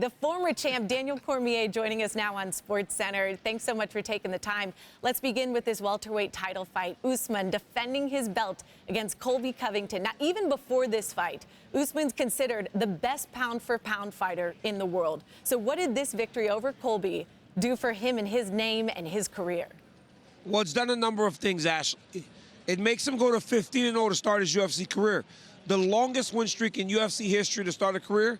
The former champ, Daniel Cormier, joining us now on SportsCenter. Thanks so much for taking the time. Let's begin with this welterweight title fight. Usman defending his belt against Colby Covington. Now, even before this fight, Usman's considered the best pound-for-pound fighter in the world. So what did this victory over Colby do for him and his name and his career? Well, it's done a number of things, Ashley. It makes him go to 15-0 to start his UFC career. The longest win streak in UFC history to start a career,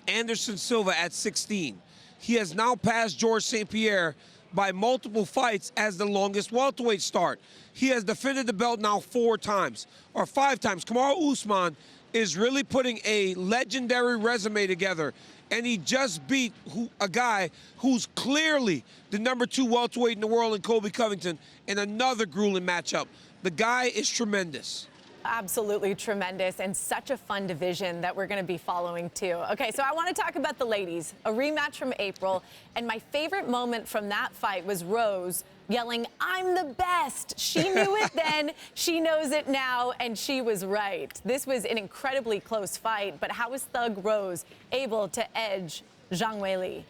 Anderson Silva at 16. He has now passed George St. Pierre by multiple fights as the longest welterweight start. He has defended the belt now 4 times, or 5 times. Kamaru Usman is really putting a legendary resume together, and he just beat a guy who's clearly the #2 welterweight in the world in Colby Covington in another grueling matchup. The guy is tremendous. Absolutely tremendous, and such a fun division that we're going to be following too. Okay, so I want to talk about the ladies, a rematch from April, and my favorite moment from that fight was Rose yelling, "I'm the best." She knew it then, she knows it now, and she was right. This was an incredibly close fight, but how was Thug Rose able to edge Zhang Weili?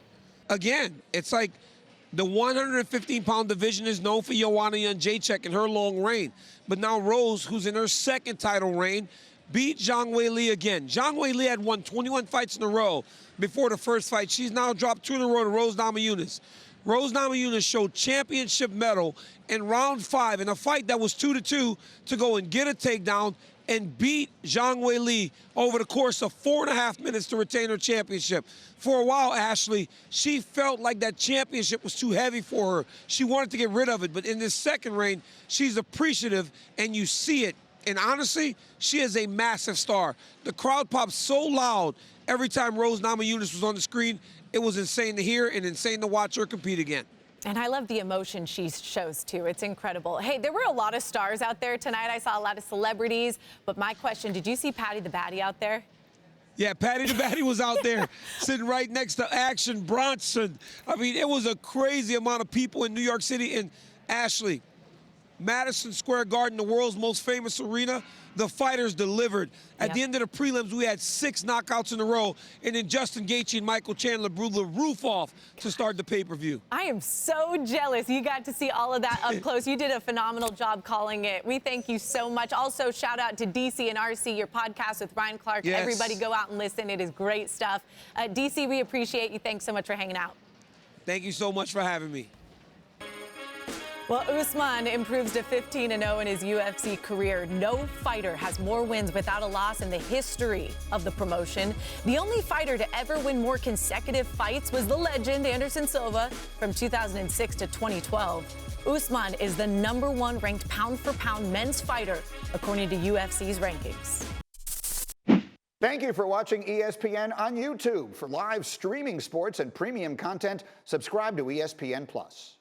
Again, it's like the 115-pound division is known for Joanna Jędrzejczyk and her long reign. But now Rose, who's in her second title reign, beat Zhang Weili again. Zhang Weili had won 21 fights in a row before the first fight. She's now dropped 2 in a row to Rose Namajunas. Rose Namajunas showed championship medal in round 5 in a fight that was 2-2 to go and get a takedown and beat Zhang Weili over the course of 4.5 minutes to retain her championship. For a while, Ashley, she felt like that championship was too heavy for her. She wanted to get rid of it, but in this second reign, she's appreciative, and you see it. And honestly, she is a massive star. The crowd popped so loud every time Rose Namajunas was on the screen, it was insane to hear and insane to watch her compete again. And I love the emotion she shows, too. It's incredible. Hey, there were a lot of stars out there tonight. I saw a lot of celebrities. But my question, did you see Patty the Batty out there? Yeah, Patty the Batty was out there sitting right next to Action Bronson. I mean, it was a crazy amount of people in New York City. And Ashley, Madison Square Garden, the world's most famous arena, the fighters delivered. At the end of the prelims, we had 6 knockouts in a row, and then Justin Gaethje and Michael Chandler blew the roof off to start the pay-per-view. I am so jealous. You got to see all of that up close. You did a phenomenal job calling it. We thank you so much. Also, shout out to DC and RC, your podcast with Ryan Clark. Yes. Everybody go out and listen. It is great stuff. DC, we appreciate you. Thanks so much for hanging out. Thank you so much for having me. Well, Usman improves to 15-0 in his UFC career. No fighter has more wins without a loss in the history of the promotion. The only fighter to ever win more consecutive fights was the legend Anderson Silva from 2006 to 2012. Usman is the #1 ranked pound-for-pound men's fighter, according to UFC's rankings. Thank you for watching ESPN on YouTube. For live streaming sports and premium content, subscribe to ESPN+.